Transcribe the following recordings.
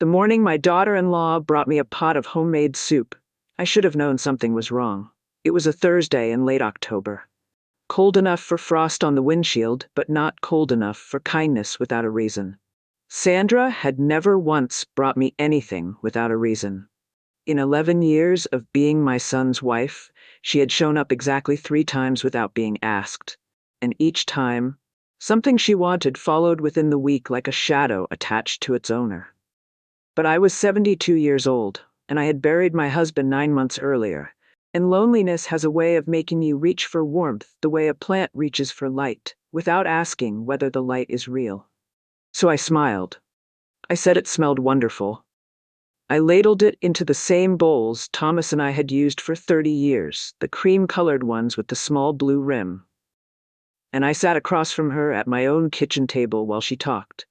The morning my daughter-in-law brought me a pot of homemade soup, I should have known something was wrong. It was a Thursday in late October. Cold enough for frost on the windshield, but not cold enough for kindness without a reason. Sandra had never once brought me anything without a reason. In 11 years of being my son's wife, she had shown up exactly 3 times without being asked. And each time, something she wanted followed within the week like a shadow attached to its owner. But I was 72 years old, and I had buried my husband 9 months earlier, and loneliness has a way of making you reach for warmth the way a plant reaches for light, without asking whether the light is real. So I smiled. I said it smelled wonderful. I ladled it into the same bowls Thomas and I had used for 30 years, the cream-colored ones with the small blue rim. And I sat across from her at my own kitchen table while she talked.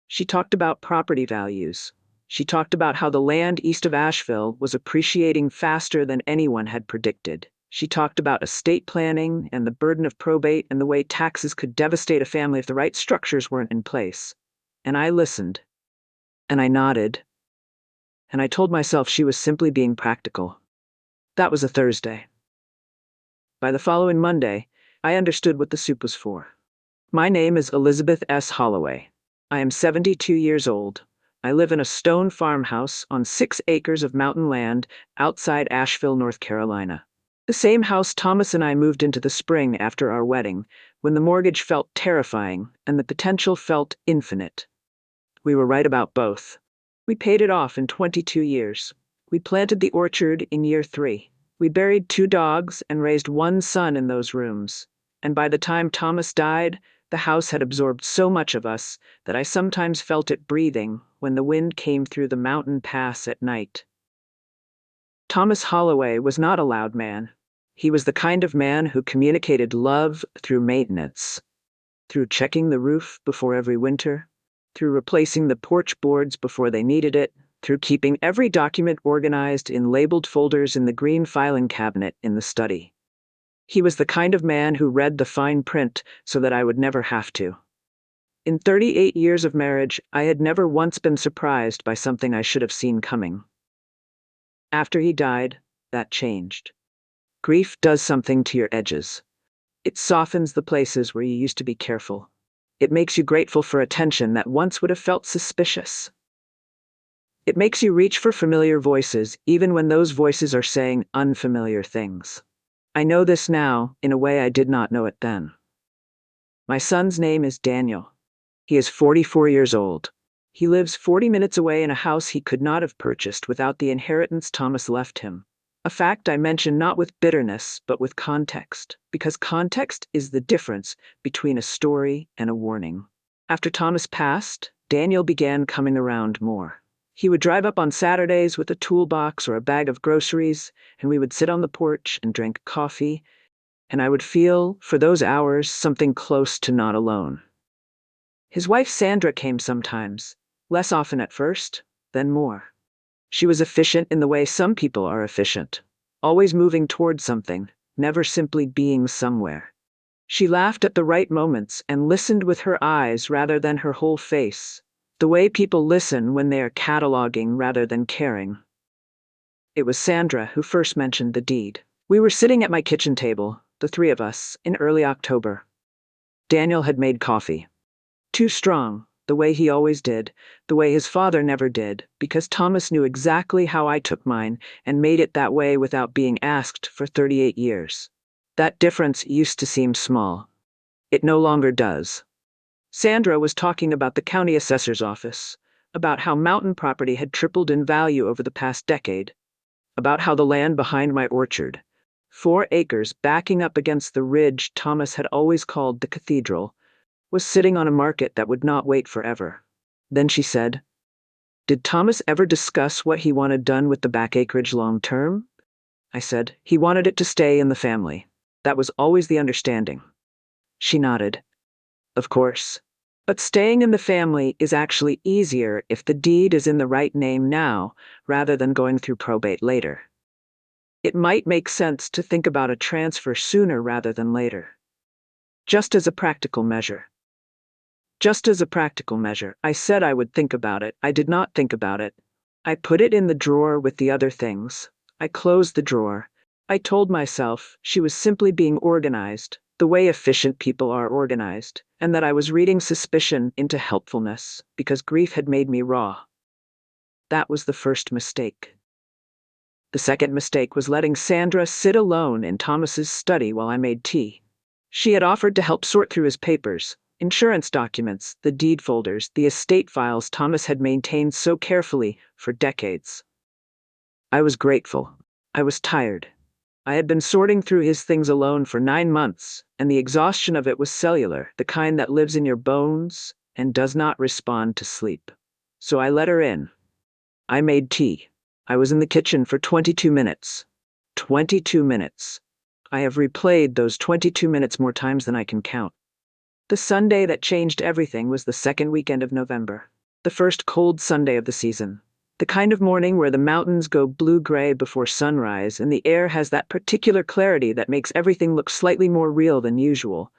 She talked about property values. She talked about how the land east of Asheville was appreciating faster than anyone had predicted. She talked about estate planning and the burden of probate and the way taxes could devastate a family if the right structures weren't in place. And I listened. And I nodded. And I told myself she was simply being practical. That was a Thursday. By the following Monday, I understood what the soup was for. My name is Elizabeth S. Holloway. I am 72 years old. I live in a stone farmhouse on 6 acres of mountain land outside Asheville, North Carolina. The same house Thomas and I moved into the spring after our wedding, when the mortgage felt terrifying and the potential felt infinite. We were right about both. We paid it off in 22 years. We planted the orchard in year 3. We buried 2 dogs and raised 1 son in those rooms. And by the time Thomas died, the house had absorbed so much of us that I sometimes felt it breathing when the wind came through the mountain pass at night. Thomas Holloway was not a loud man. He was the kind of man who communicated love through maintenance, through checking the roof before every winter, through replacing the porch boards before they needed it, through keeping every document organized in labeled folders in the green filing cabinet in the study. He was the kind of man who read the fine print so that I would never have to. In 38 years of marriage, I had never once been surprised by something I should have seen coming. After he died, that changed. Grief does something to your edges. It softens the places where you used to be careful. It makes you grateful for attention that once would have felt suspicious. It makes you reach for familiar voices, even when those voices are saying unfamiliar things. I know this now in a way I did not know it then. My son's name is Daniel. He is 44 years old. He lives 40 minutes away in a house he could not have purchased without the inheritance Thomas left him. A fact I mention not with bitterness, but with context, because context is the difference between a story and a warning. After Thomas passed, Daniel began coming around more. He would drive up on Saturdays with a toolbox or a bag of groceries, and we would sit on the porch and drink coffee, and I would feel, for those hours, something close to not alone. His wife Sandra came sometimes, less often at first, then more. She was efficient in the way some people are efficient, always moving toward something, never simply being somewhere. She laughed at the right moments and listened with her eyes rather than her whole face. The way people listen when they are cataloging rather than caring. It was Sandra who first mentioned the deed. We were sitting at my kitchen table, the 3 of us, in early October. Daniel had made coffee. Too strong, the way he always did, the way his father never did, because Thomas knew exactly how I took mine and made it that way without being asked for 38 years. That difference used to seem small. It no longer does. Sandra was talking about the county assessor's office, about how mountain property had tripled in value over the past decade, about how the land behind my orchard, 4 acres backing up against the ridge Thomas had always called the cathedral, was sitting on a market that would not wait forever. Then she said, "Did Thomas ever discuss what he wanted done with the back acreage long term?" I said, "He wanted it to stay in the family. That was always the understanding." She nodded. Of course. But staying in the family is actually easier if the deed is in the right name now, rather than going through probate later. It might make sense to think about a transfer sooner rather than later. Just as a practical measure. Just as a practical measure, I said I would think about it. I did not think about it. I put it in the drawer with the other things. I closed the drawer. I told myself she was simply being organized, the way efficient people are organized, and that I was reading suspicion into helpfulness because grief had made me raw. That was the first mistake. The second mistake was letting Sandra sit alone in Thomas's study while I made tea. She had offered to help sort through his papers, insurance documents, the deed folders, the estate files Thomas had maintained so carefully for decades. I was grateful. I was tired. I had been sorting through his things alone for 9 months, and the exhaustion of it was cellular, the kind that lives in your bones and does not respond to sleep. So I let her in. I made tea. I was in the kitchen for 22 minutes. 22 minutes. I have replayed those 22 minutes more times than I can count. The Sunday that changed everything was the second weekend of November, the first cold Sunday of the season. The kind of morning where the mountains go blue-gray before sunrise and the air has that particular clarity that makes everything look slightly more real than usual.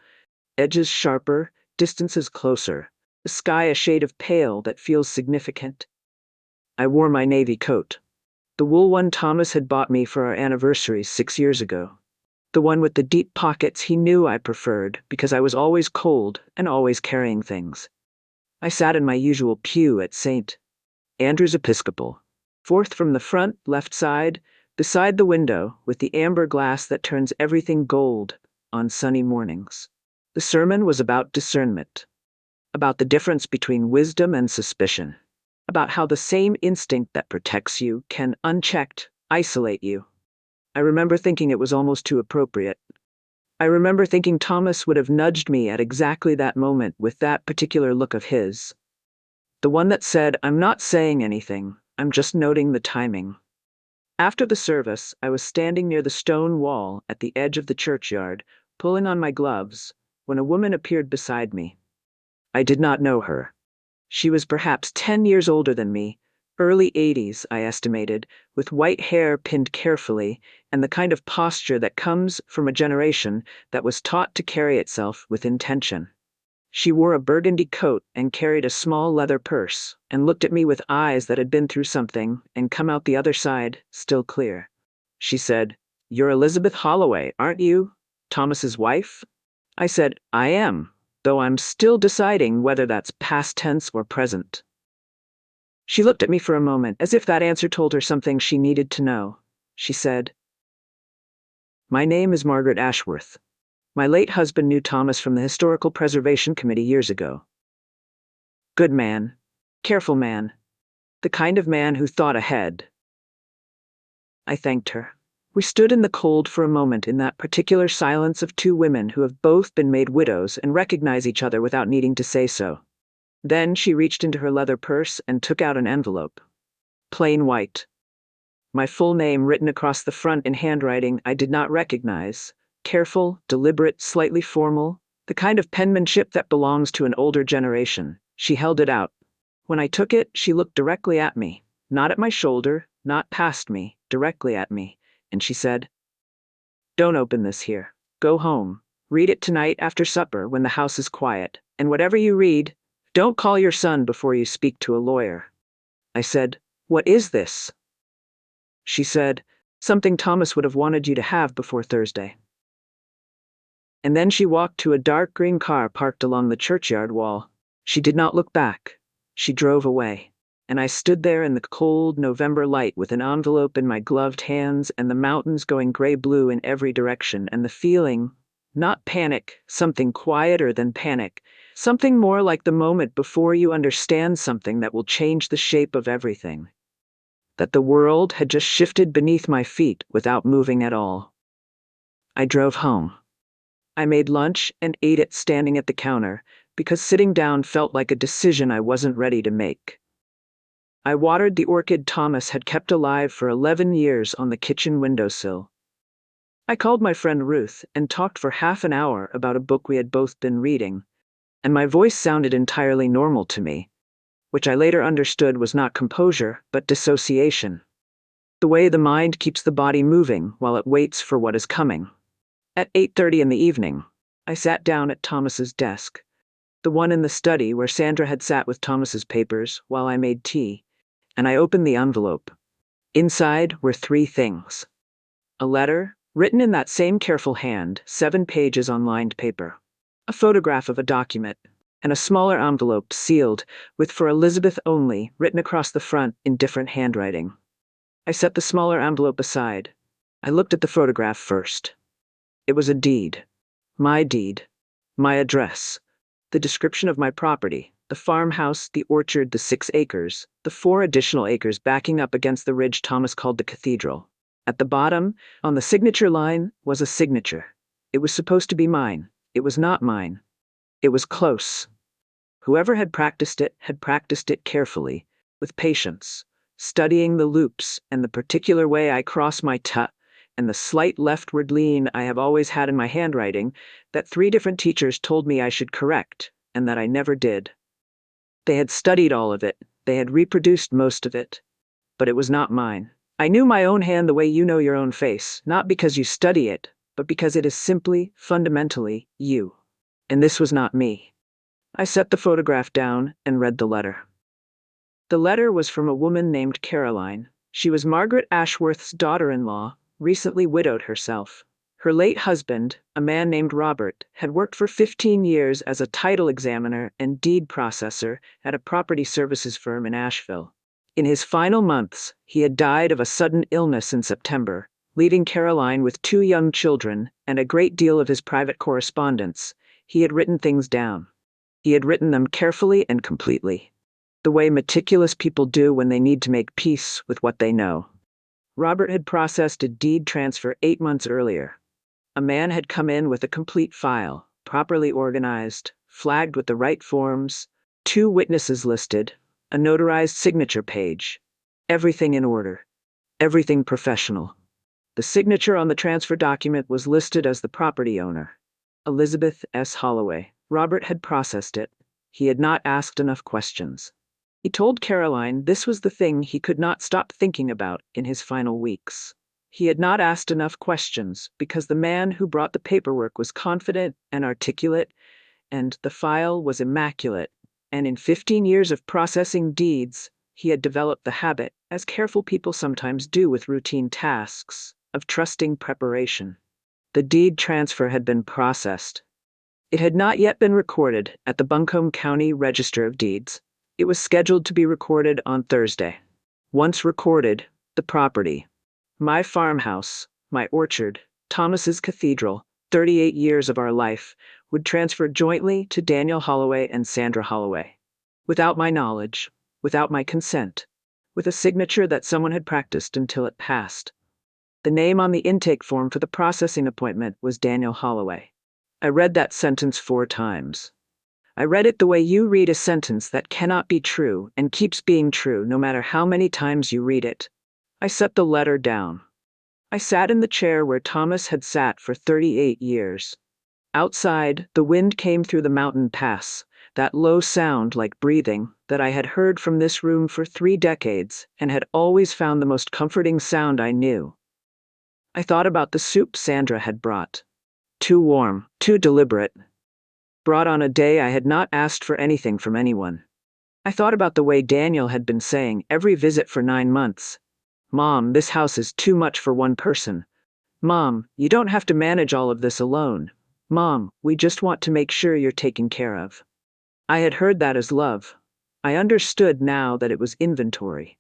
Edges sharper, distances closer, the sky a shade of pale that feels significant. I wore my navy coat, the wool one Thomas had bought me for our anniversary 6 years ago. The one with the deep pockets he knew I preferred because I was always cold and always carrying things. I sat in my usual pew at St. Andrew's Episcopal, fourth from the front, left side, beside the window, with the amber glass that turns everything gold on sunny mornings. The sermon was about discernment, about the difference between wisdom and suspicion, about how the same instinct that protects you can, unchecked, isolate you. I remember thinking it was almost too appropriate. I remember thinking Thomas would have nudged me at exactly that moment with that particular look of his. The one that said, "I'm not saying anything, I'm just noting the timing." After the service, I was standing near the stone wall at the edge of the churchyard, pulling on my gloves, when a woman appeared beside me. I did not know her. She was perhaps 10 years older than me, early 80s, I estimated, with white hair pinned carefully, and the kind of posture that comes from a generation that was taught to carry itself with intention. She wore a burgundy coat and carried a small leather purse, and looked at me with eyes that had been through something and come out the other side, still clear. She said, "You're Elizabeth Holloway, aren't you? Thomas's wife?" I said, "I am, though I'm still deciding whether that's past tense or present." She looked at me for a moment, as if that answer told her something she needed to know. She said, "My name is Margaret Ashworth. My late husband knew Thomas from the Historical Preservation Committee years ago. Good man. Careful man. The kind of man who thought ahead." I thanked her. We stood in the cold for a moment in that particular silence of two women who have both been made widows and recognize each other without needing to say so. Then she reached into her leather purse and took out an envelope. Plain white. My full name written across the front in handwriting I did not recognize. Careful, deliberate, slightly formal, the kind of penmanship that belongs to an older generation. She held it out. When I took it, she looked directly at me, not at my shoulder, not past me, directly at me, and she said, "Don't open this here. Go home. Read it tonight after supper when the house is quiet, and whatever you read, don't call your son before you speak to a lawyer." I said, "What is this?" She said, "Something Thomas would have wanted you to have before Thursday." And then she walked to a dark green car parked along the churchyard wall. She did not look back. She drove away. And I stood there in the cold November light with an envelope in my gloved hands and the mountains going gray-blue in every direction and the feeling, not panic, something quieter than panic, something more like the moment before you understand something that will change the shape of everything. That the world had just shifted beneath my feet without moving at all. I drove home. I made lunch and ate it standing at the counter, because sitting down felt like a decision I wasn't ready to make. I watered the orchid Thomas had kept alive for 11 years on the kitchen windowsill. I called my friend Ruth and talked for half an hour about a book we had both been reading, and my voice sounded entirely normal to me, which I later understood was not composure, but dissociation. The way the mind keeps the body moving while it waits for what is coming. At 8:30 in the evening, I sat down at Thomas's desk. the one in the study where Sandra had sat with Thomas's papers while I made tea, and I opened the envelope. Inside were three things. A letter, written in that same careful hand, 7 pages on lined paper. A photograph of a document, and a smaller envelope sealed with "For Elizabeth only" written across the front in different handwriting. I set the smaller envelope aside. I looked at the photograph first. It was a deed. My deed. My address. The description of my property. The farmhouse, the orchard, the 6 acres, the 4 additional acres backing up against the ridge Thomas called the cathedral. At the bottom, on the signature line, was a signature. It was supposed to be mine. It was not mine. It was close. Whoever had practiced it carefully, with patience, studying the loops and the particular way I cross my t and the slight leftward lean I have always had in my handwriting that 3 different teachers told me I should correct, and that I never did. They had studied all of it, they had reproduced most of it, but it was not mine. I knew my own hand the way you know your own face, not because you study it, but because it is simply, fundamentally, you. And this was not me. I set the photograph down and read the letter. The letter was from a woman named Caroline. She was Margaret Ashworth's daughter-in-law, recently widowed herself. Her late husband, a man named Robert, had worked for 15 years as a title examiner and deed processor at a property services firm in Asheville. In his final months, he had died of a sudden illness in September, leaving Caroline with 2 young children and a great deal of his private correspondence. He had written things down. He had written them carefully and completely, the way meticulous people do when they need to make peace with what they know. Robert had processed a deed transfer 8 months earlier. A man had come in with a complete file, properly organized, flagged with the right forms, 2 witnesses listed, a notarized signature page. Everything in order. Everything professional. The signature on the transfer document was listed as the property owner, Elizabeth S. Holloway. Robert had processed it. He had not asked enough questions. He told Caroline this was the thing he could not stop thinking about in his final weeks. He had not asked enough questions because the man who brought the paperwork was confident and articulate, and the file was immaculate, and in 15 years of processing deeds, he had developed the habit, as careful people sometimes do with routine tasks, of trusting preparation. The deed transfer had been processed. It had not yet been recorded at the Buncombe County Register of Deeds. It was scheduled to be recorded on Thursday. Once recorded, the property, my farmhouse, my orchard, Thomas's cathedral, 38 years of our life, would transfer jointly to Daniel Holloway and Sandra Holloway. Without my knowledge, without my consent, with a signature that someone had practiced until it passed. The name on the intake form for the processing appointment was Daniel Holloway. I read that sentence 4 times. I read it the way you read a sentence that cannot be true and keeps being true no matter how many times you read it. I set the letter down. I sat in the chair where Thomas had sat for 38 years. Outside, the wind came through the mountain pass, that low sound like breathing that I had heard from this room for 3 decades and had always found the most comforting sound I knew. I thought about the soup Sandra had brought. Too warm, too deliberate. Brought on a day I had not asked for anything from anyone. I thought about the way Daniel had been saying every visit for 9 months, "Mom, this house is too much for one person. Mom, you don't have to manage all of this alone. Mom, we just want to make sure you're taken care of." I had heard that as love. I understood now that it was inventory.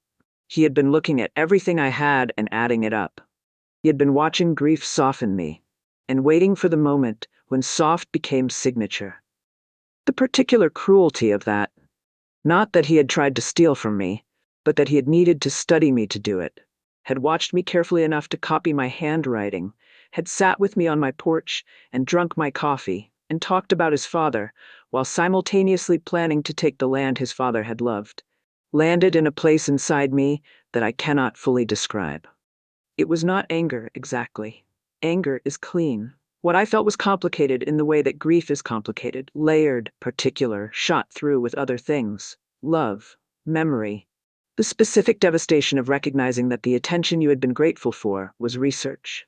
He had been looking at everything I had and adding it up. He had been watching grief soften me, and waiting for the moment when soft became signature. The particular cruelty of that, not that he had tried to steal from me, but that he had needed to study me to do it, had watched me carefully enough to copy my handwriting, had sat with me on my porch and drunk my coffee and talked about his father while simultaneously planning to take the land his father had loved, landed in a place inside me that I cannot fully describe. It was not anger, exactly. Anger is clean. What I felt was complicated in the way that grief is complicated, layered, particular, shot through with other things. Love, memory. The specific devastation of recognizing that the attention you had been grateful for was research.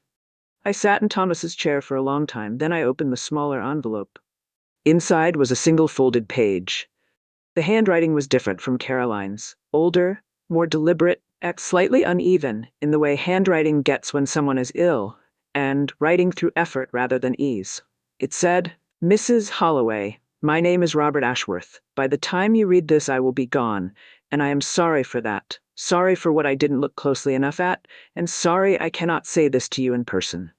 I sat in Thomas's chair for a long time, then I opened the smaller envelope. Inside was a single folded page. The handwriting was different from Caroline's, older, more deliberate, slightly uneven in the way handwriting gets when someone is ill, and writing through effort rather than ease. It said, "Mrs. Holloway, my name is Robert Ashworth. By the time you read this, I will be gone, and I am sorry for that. Sorry for what I didn't look closely enough at, and sorry I cannot say this to you in person.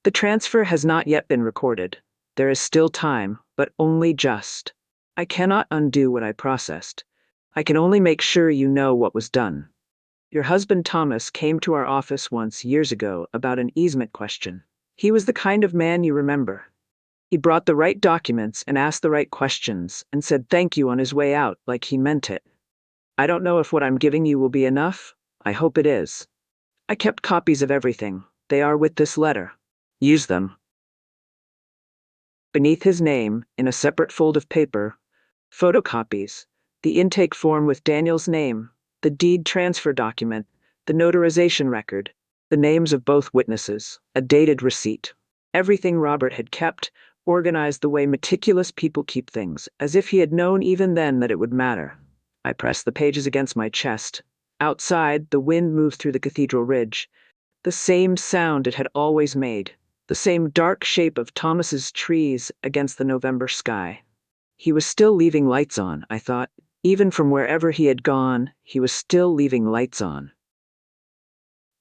The transfer has not yet been recorded. There is still time, but only just. I cannot undo what I processed. I can only make sure you know what was done. Your husband Thomas came to our office once years ago about an easement question. He was the kind of man you remember. He brought the right documents and asked the right questions and said thank you on his way out like he meant it. I don't know if what I'm giving you will be enough. I hope it is. I kept copies of everything. They are with this letter. Use them." Beneath his name, in a separate fold of paper, photocopies, the intake form with Daniel's name, the deed transfer document, the notarization record, the names of both witnesses, a dated receipt. Everything Robert had kept, organized the way meticulous people keep things, as if he had known even then that it would matter. I pressed the pages against my chest. Outside, the wind moved through the cathedral ridge. The same sound it had always made, the same dark shape of Thomas's trees against the November sky. He was still leaving lights on, I thought. Even from wherever he had gone, he was still leaving lights on.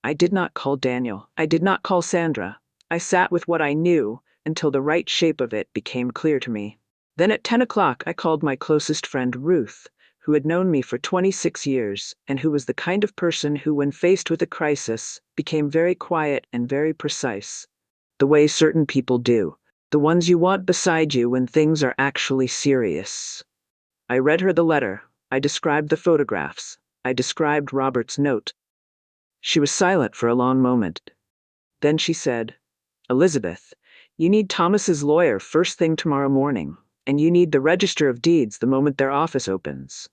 I did not call Daniel. I did not call Sandra. I sat with what I knew until the right shape of it became clear to me. Then at 10 o'clock, I called my closest friend Ruth, who had known me for 26 years and who was the kind of person who, when faced with a crisis, became very quiet and very precise. The way certain people do. The ones you want beside you when things are actually serious. I read her the letter. I described the photographs. I described Robert's note. She was silent for a long moment. Then she said, "Elizabeth, you need Thomas's lawyer first thing tomorrow morning, and you need the Register of Deeds the moment their office opens."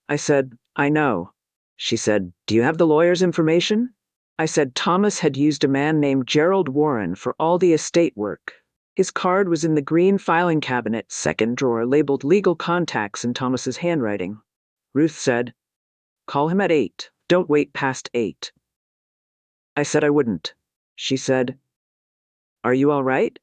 I said, "I know." She said, "Do you have the lawyer's information?" I said Thomas had used a man named Gerald Warren for all the estate work. His card was in the green filing cabinet, second drawer, labeled Legal Contacts in Thomas's handwriting. Ruth said, "Call him at 8. Don't wait past 8. I said I wouldn't. She said, "Are you all right?"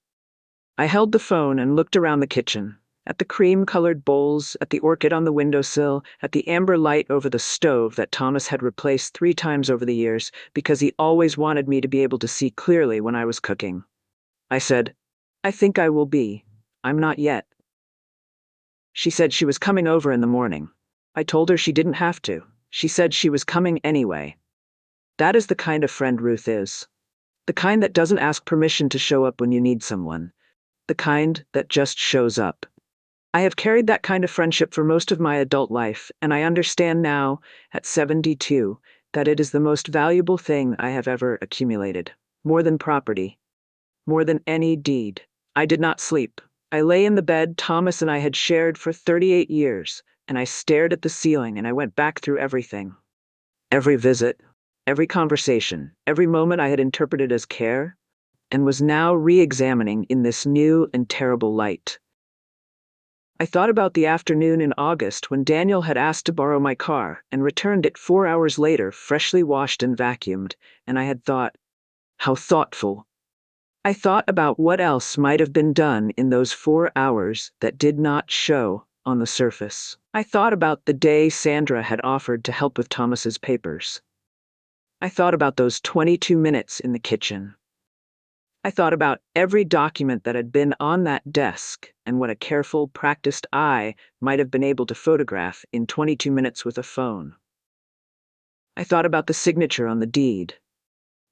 I held the phone and looked around the kitchen, at the cream-colored bowls, at the orchid on the windowsill, at the amber light over the stove that Thomas had replaced 3 times over the years because he always wanted me to be able to see clearly when I was cooking. I said, "I think I will be. I'm not yet." She said she was coming over in the morning. I told her she didn't have to. She said she was coming anyway. That is the kind of friend Ruth is. The kind that doesn't ask permission to show up when you need someone. The kind that just shows up. I have carried that kind of friendship for most of my adult life, and I understand now, at 72, that it is the most valuable thing I have ever accumulated. More than property. More than any deed. I did not sleep. I lay in the bed Thomas and I had shared for 38 years, and I stared at the ceiling and I went back through everything. Every visit, every conversation, every moment I had interpreted as care, and was now re-examining in this new and terrible light. I thought about the afternoon in August when Daniel had asked to borrow my car and returned it 4 hours later, freshly washed and vacuumed, and I had thought, how thoughtful. I thought about what else might have been done in those 4 hours that did not show on the surface. I thought about the day Sandra had offered to help with Thomas's papers. I thought about those 22 minutes in the kitchen. I thought about every document that had been on that desk and what a careful, practiced eye might have been able to photograph in 22 minutes with a phone. I thought about the signature on the deed,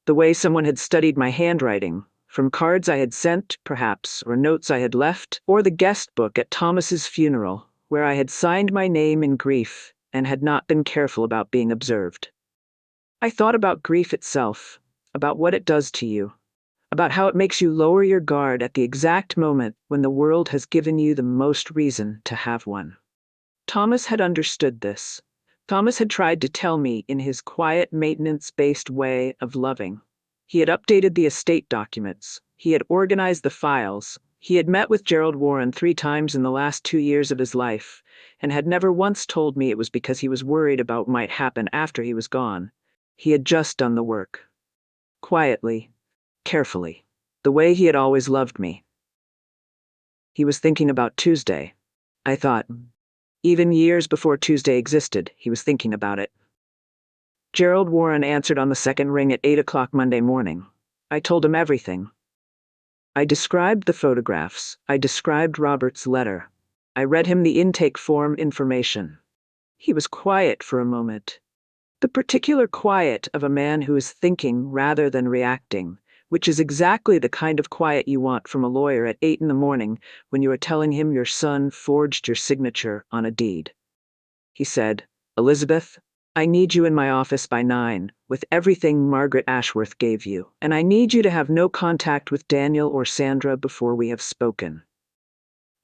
the way someone had studied my handwriting, from cards I had sent, perhaps, or notes I had left, or the guest book at Thomas's funeral, where I had signed my name in grief and had not been careful about being observed. I thought about grief itself, about what it does to you, about how it makes you lower your guard at the exact moment when the world has given you the most reason to have one. Thomas had understood this. Thomas had tried to tell me in his quiet, maintenance-based way of loving. He had updated the estate documents. He had organized the files. He had met with Gerald Warren 3 times in the last 2 years of his life, and had never once told me it was because he was worried about what might happen after he was gone. He had just done the work. Quietly, carefully, the way he had always loved me. He was thinking about Tuesday. I thought, even years before Tuesday existed, he was thinking about it. Gerald Warren answered on the second ring at 8 o'clock Monday morning. I told him everything. I described the photographs. I described Robert's letter. I read him the intake form information. He was quiet for a moment. The particular quiet of a man who is thinking rather than reacting, which is exactly the kind of quiet you want from a lawyer at 8 in the morning when you are telling him your son forged your signature on a deed. He said, "Elizabeth, I need you in my office by 9, with everything Margaret Ashworth gave you, and I need you to have no contact with Daniel or Sandra before we have spoken."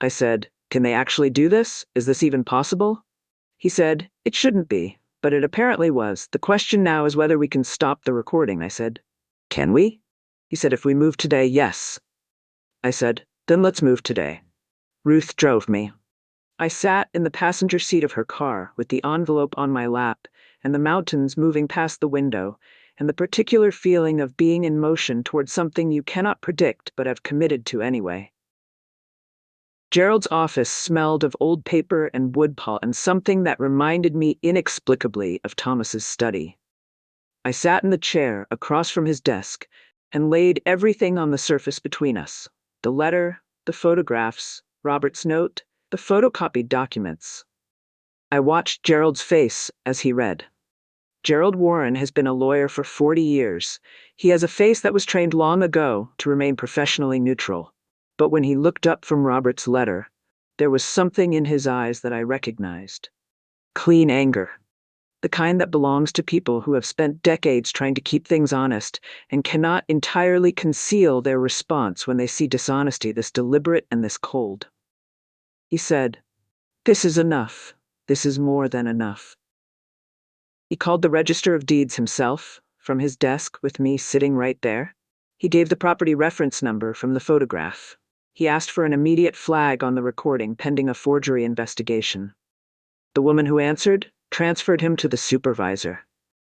I said, "Can they actually do this? Is this even possible?" He said, "It shouldn't be, but it apparently was. The question now is whether we can stop the recording." I said, "Can we?" He said, "If we move today, yes." I said, "Then let's move today." Ruth drove me. I sat in the passenger seat of her car with the envelope on my lap and the mountains moving past the window and the particular feeling of being in motion towards something you cannot predict but have committed to anyway. Gerald's office smelled of old paper and wood pulp and something that reminded me inexplicably of Thomas's study. I sat in the chair across from his desk and laid everything on the surface between us: the letter, the photographs, Robert's note, the photocopied documents. I watched Gerald's face as he read. Gerald Warren has been a lawyer for 40 years. He has a face that was trained long ago to remain professionally neutral. But when he looked up from Robert's letter, there was something in his eyes that I recognized. Clean anger. The kind that belongs to people who have spent decades trying to keep things honest and cannot entirely conceal their response when they see dishonesty this deliberate and this cold. He said, "This is enough. This is more than enough." He called the Register of Deeds himself, from his desk with me sitting right there. He gave the property reference number from the photograph. He asked for an immediate flag on the recording pending a forgery investigation. The woman who answered transferred him to the supervisor.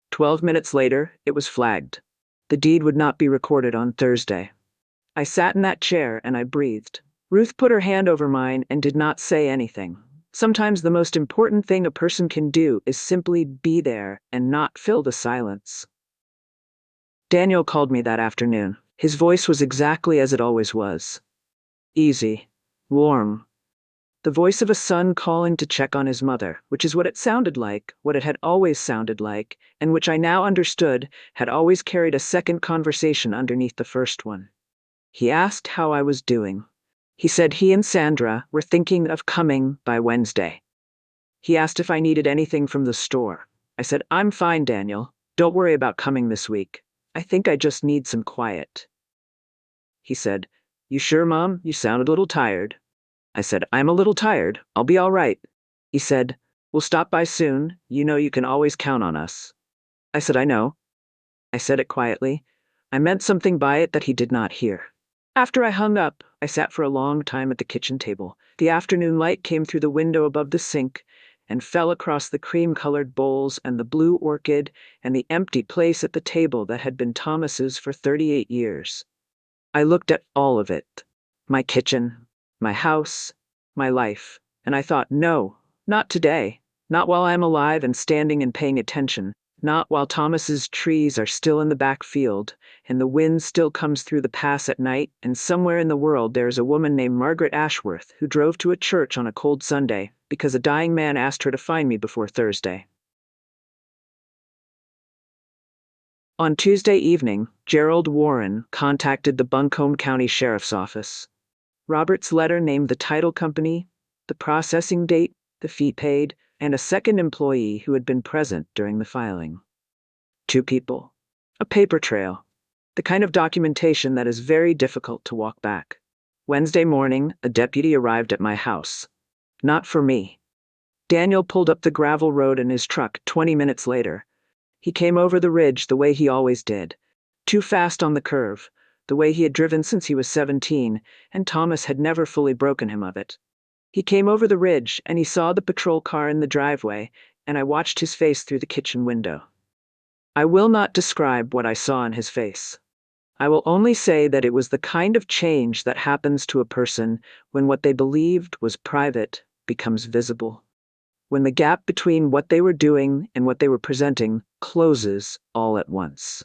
12 minutes later, it was flagged. The deed would not be recorded on Thursday. I sat in that chair and I breathed. Ruth put her hand over mine and did not say anything. Sometimes the most important thing a person can do is simply be there and not fill the silence. Daniel called me that afternoon. His voice was exactly as it always was. Easy, warm. The voice of a son calling to check on his mother, which is what it sounded like, what it had always sounded like, and which I now understood had always carried a second conversation underneath the first one. He asked how I was doing. He said he and Sandra were thinking of coming by Wednesday. He asked if I needed anything from the store. I said, "I'm fine, Daniel. Don't worry about coming this week. I think I just need some quiet." He said, "You sure, Mom? You sounded a little tired." I said, "I'm a little tired. I'll be all right." He said, "We'll stop by soon. You know you can always count on us." I said, "I know." I said it quietly. I meant something by it that he did not hear. After I hung up, I sat for a long time at the kitchen table. The afternoon light came through the window above the sink and fell across the cream-colored bowls and the blue orchid and the empty place at the table that had been Thomas's for 38 years. I looked at all of it, my kitchen, my house, my life, and I thought, no, not today, not while I'm alive and standing and paying attention, not while Thomas's trees are still in the back field, and the wind still comes through the pass at night, and somewhere in the world there is a woman named Margaret Ashworth who drove to a church on a cold Sunday because a dying man asked her to find me before Thursday. On Tuesday evening, Gerald Warren contacted the Buncombe County Sheriff's Office. Robert's letter named the title company, the processing date, the fee paid, and a second employee who had been present during the filing. 2 people. A paper trail. The kind of documentation that is very difficult to walk back. Wednesday morning, a deputy arrived at my house. Not for me. Daniel pulled up the gravel road in his truck 20 minutes later. He came over the ridge the way he always did. Too fast on the curve. the way he had driven since he was 17, and Thomas had never fully broken him of it. He came over the ridge, and he saw the patrol car in the driveway, and I watched his face through the kitchen window. I will not describe what I saw in his face. I will only say that it was the kind of change that happens to a person when what they believed was private becomes visible. When the gap between what they were doing and what they were presenting closes all at once.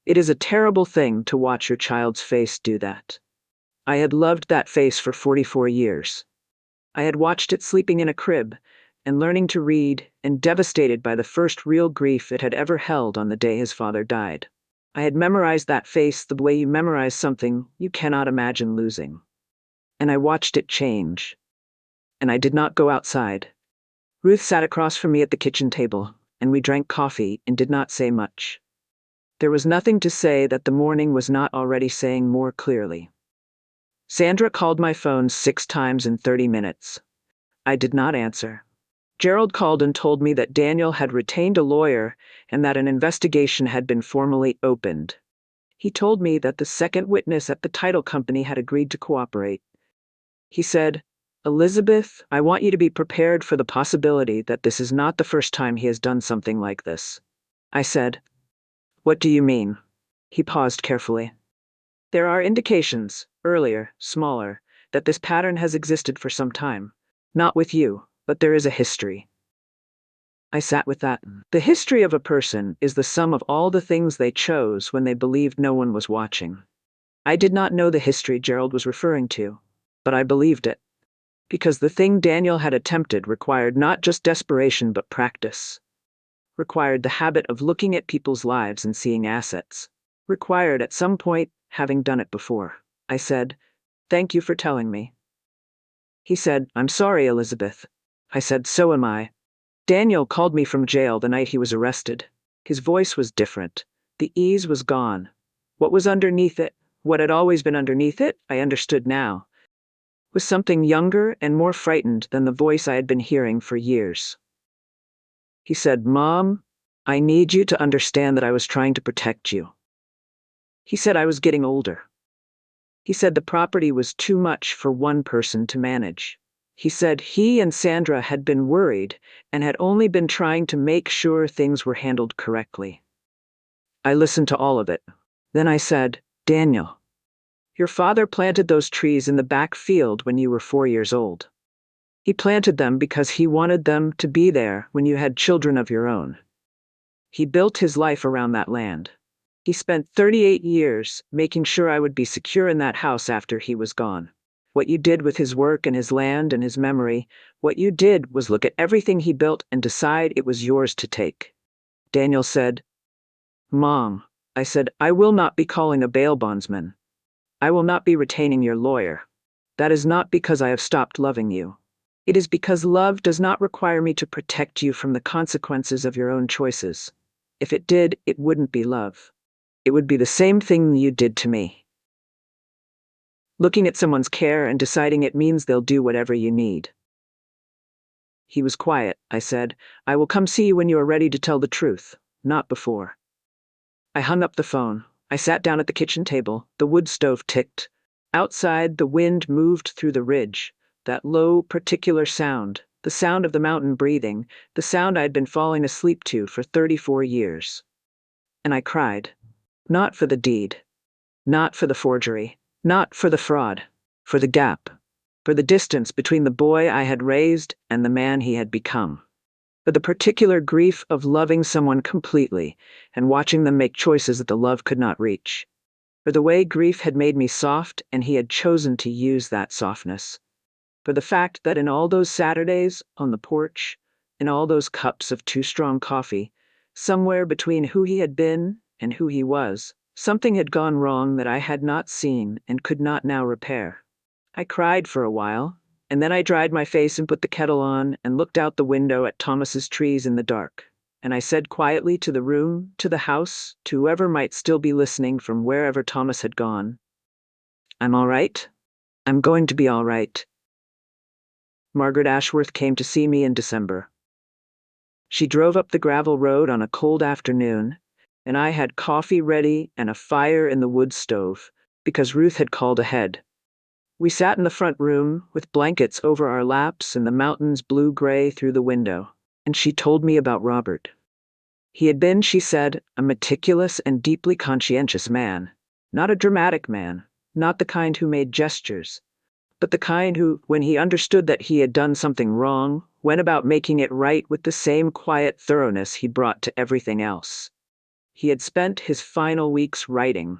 It is a terrible thing to watch your child's face do that. I had loved that face for 44 years. I had watched it sleeping in a crib and learning to read and devastated by the first real grief it had ever held on the day his father died. I had memorized that face the way you memorize something you cannot imagine losing. And I watched it change. And I did not go outside. Ruth sat across from me at the kitchen table, and we drank coffee and did not say much. There was nothing to say that the morning was not already saying more clearly. Sandra called my phone 6 times in 30 minutes. I did not answer. Gerald called and told me that Daniel had retained a lawyer and that an investigation had been formally opened. He told me that the second witness at the title company had agreed to cooperate. He said, "Elizabeth, I want you to be prepared for the possibility that this is not the first time he has done something like this." I said, "What do you mean?" He paused carefully. "There are indications, earlier, smaller, that this pattern has existed for some time. Not with you, but there is a history." I sat with that. The history of a person is the sum of all the things they chose when they believed no one was watching. I did not know the history Gerald was referring to, but I believed it. Because the thing Daniel had attempted required not just desperation but practice. Required the habit of looking at people's lives and seeing assets. Required at some point having done it before. I said, "Thank you for telling me." He said, "I'm sorry, Elizabeth." I said, "So am I." Daniel called me from jail the night he was arrested. His voice was different. The ease was gone. What was underneath it, what had always been underneath it, I understood now, was something younger and more frightened than the voice I had been hearing for years. He said, "Mom, I need you to understand that I was trying to protect you." He said I was getting older. He said the property was too much for one person to manage. He said he and Sandra had been worried and had only been trying to make sure things were handled correctly. I listened to all of it. Then I said, "Daniel, your father planted those trees in the back field when you were 4 years old. He planted them because he wanted them to be there when you had children of your own. He built his life around that land. He spent 38 years making sure I would be secure in that house after he was gone. What you did with his work and his land and his memory, what you did was look at everything he built and decide it was yours to take." Daniel said, "Mom," I said, "I will not be calling a bail bondsman. I will not be retaining your lawyer. That is not because I have stopped loving you. It is because love does not require me to protect you from the consequences of your own choices. If it did, it wouldn't be love. It would be the same thing you did to me. Looking at someone's care and deciding it means they'll do whatever you need." He was quiet. I said, "I will come see you when you are ready to tell the truth, not before." I hung up the phone. I sat down at the kitchen table. The wood stove ticked. Outside, the wind moved through the ridge. That low, particular sound, the sound of the mountain breathing, the sound I'd been falling asleep to for 34 years. And I cried. Not for the deed. Not for the forgery. Not for the fraud. For the gap. For the distance between the boy I had raised and the man he had become. For the particular grief of loving someone completely and watching them make choices that the love could not reach. For the way grief had made me soft and he had chosen to use that softness. For the fact that in all those Saturdays on the porch, in all those cups of too strong coffee, somewhere between who he had been and who he was, something had gone wrong that I had not seen and could not now repair. I cried for a while, and then I dried my face and put the kettle on and looked out the window at Thomas's trees in the dark. And I said quietly to the room, to the house, to whoever might still be listening from wherever Thomas had gone, "I'm all right. I'm going to be all right." Margaret Ashworth came to see me in December. She drove up the gravel road on a cold afternoon, and I had coffee ready and a fire in the wood stove, because Ruth had called ahead. We sat in the front room, with blankets over our laps and the mountains blue-gray through the window, and she told me about Robert. He had been, she said, a meticulous and deeply conscientious man. Not a dramatic man, not the kind who made gestures, but the kind who, when he understood that he had done something wrong, went about making it right with the same quiet thoroughness he brought to everything else. He had spent his final weeks writing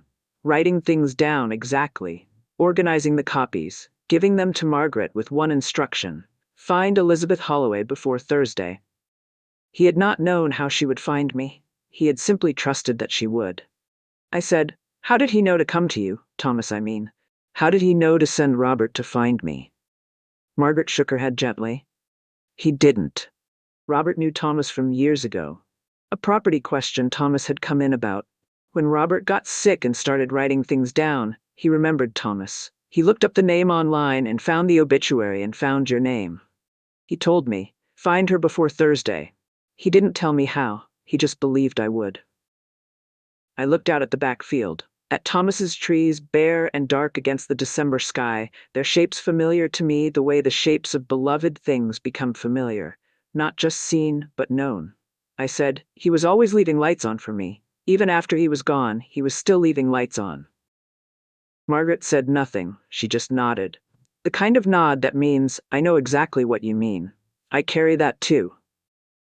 things down exactly, organizing the copies, giving them to Margaret with one instruction: find Elizabeth Holloway before Thursday. He had not known how she would find me. He had simply trusted that she would. I said, "How did he know to come to you, Thomas, I mean? How did he know to send Robert to find me?" Margaret shook her head gently. He didn't. Robert knew Thomas from years ago. A property question Thomas had come in about. When Robert got sick and started writing things down, he remembered Thomas. He looked up the name online and found the obituary and found your name. He told me, find her before Thursday. He didn't tell me how, he just believed I would. I looked out at the back field, at Thomas's trees, bare and dark against the December sky, their shapes familiar to me the way the shapes of beloved things become familiar, not just seen, but known. I said, he was always leaving lights on for me. Even after he was gone, he was still leaving lights on. Margaret said nothing, she just nodded. The kind of nod that means, I know exactly what you mean. I carry that too.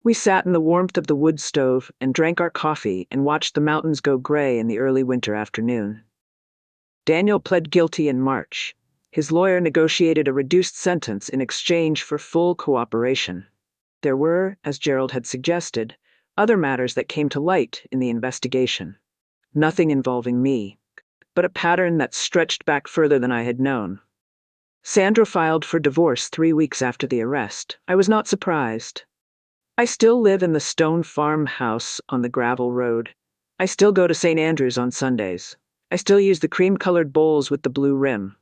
We sat in the warmth of the wood stove and drank our coffee and watched the mountains go gray in the early winter afternoon. Daniel pled guilty in March. His lawyer negotiated a reduced sentence in exchange for full cooperation. There were, as Gerald had suggested, other matters that came to light in the investigation. Nothing involving me, but a pattern that stretched back further than I had known. Sandra filed for divorce 3 weeks after the arrest. I was not surprised. I still live in the stone farmhouse on the gravel road. I still go to St. Andrew's on Sundays. I still use the cream-colored bowls with the blue rim.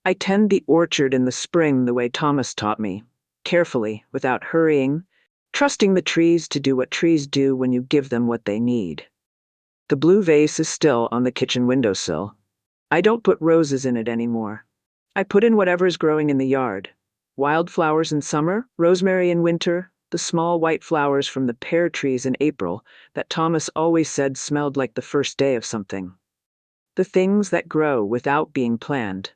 I tend the orchard in the spring the way Thomas taught me, carefully, without hurrying, trusting the trees to do what trees do when you give them what they need. The blue vase is still on the kitchen windowsill. I don't put roses in it anymore. I put in whatever is growing in the yard. Wildflowers in summer, rosemary in winter, the small white flowers from the pear trees in April that Thomas always said smelled like the first day of something. The things that grow without being planned.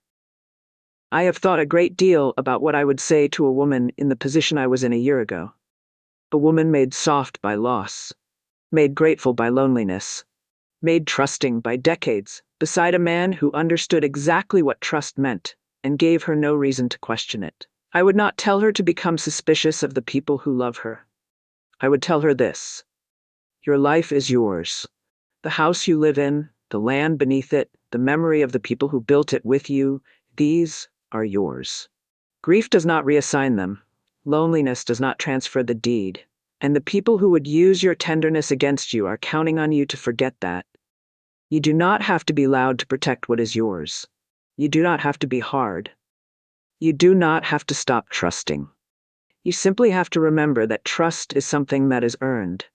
I have thought a great deal about what I would say to a woman in the position I was in a year ago. A woman made soft by loss, made grateful by loneliness, made trusting by decades, beside a man who understood exactly what trust meant and gave her no reason to question it. I would not tell her to become suspicious of the people who love her. I would tell her this: your life is yours. The house you live in, the land beneath it, the memory of the people who built it with you, these are yours. Grief does not reassign them. Loneliness does not transfer the deed. And the people who would use your tenderness against you are counting on you to forget that. You do not have to be loud to protect what is yours. You do not have to be hard. You do not have to stop trusting. You simply have to remember that trust is something that is earned,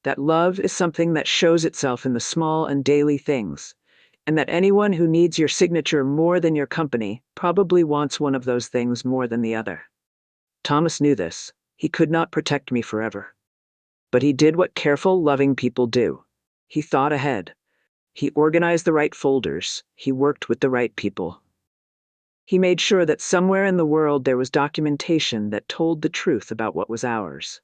that love is something that shows itself in the small and daily things, and that anyone who needs your signature more than your company probably wants one of those things more than the other. Thomas knew this. He could not protect me forever. But he did what careful, loving people do. He thought ahead. He organized the right folders. He worked with the right people. He made sure that somewhere in the world there was documentation that told the truth about what was ours.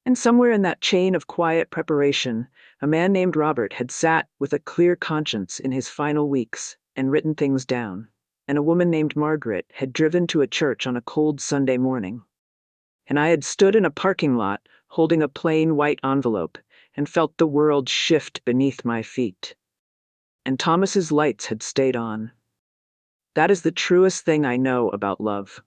And somewhere in that chain of quiet preparation, a man named Robert had sat with a clear conscience in his final weeks and written things down, and a woman named Margaret had driven to a church on a cold Sunday morning. And I had stood in a parking lot holding a plain white envelope and felt the world shift beneath my feet. And Thomas's lights had stayed on. That is the truest thing I know about love.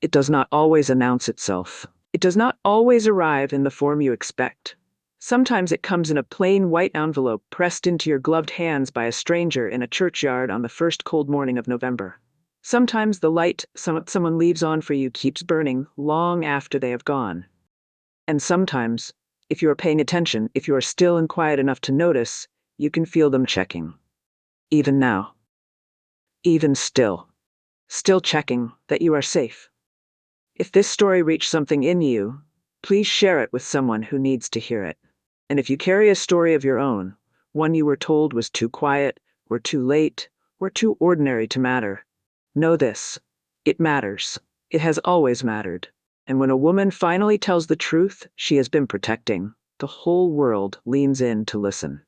It does not always announce itself. It does not always arrive in the form you expect. Sometimes it comes in a plain white envelope pressed into your gloved hands by a stranger in a churchyard on the first cold morning of November. Sometimes the light someone leaves on for you keeps burning long after they have gone. And sometimes If you are paying attention, if you are still and quiet enough to notice, you can feel them checking. Even now. Even still. Still checking that you are safe. If this story reached something in you, please share it with someone who needs to hear it. And if you carry a story of your own, one you were told was too quiet, or too late, or too ordinary to matter, know this: it matters. It has always mattered. And when a woman finally tells the truth she has been protecting, the whole world leans in to listen.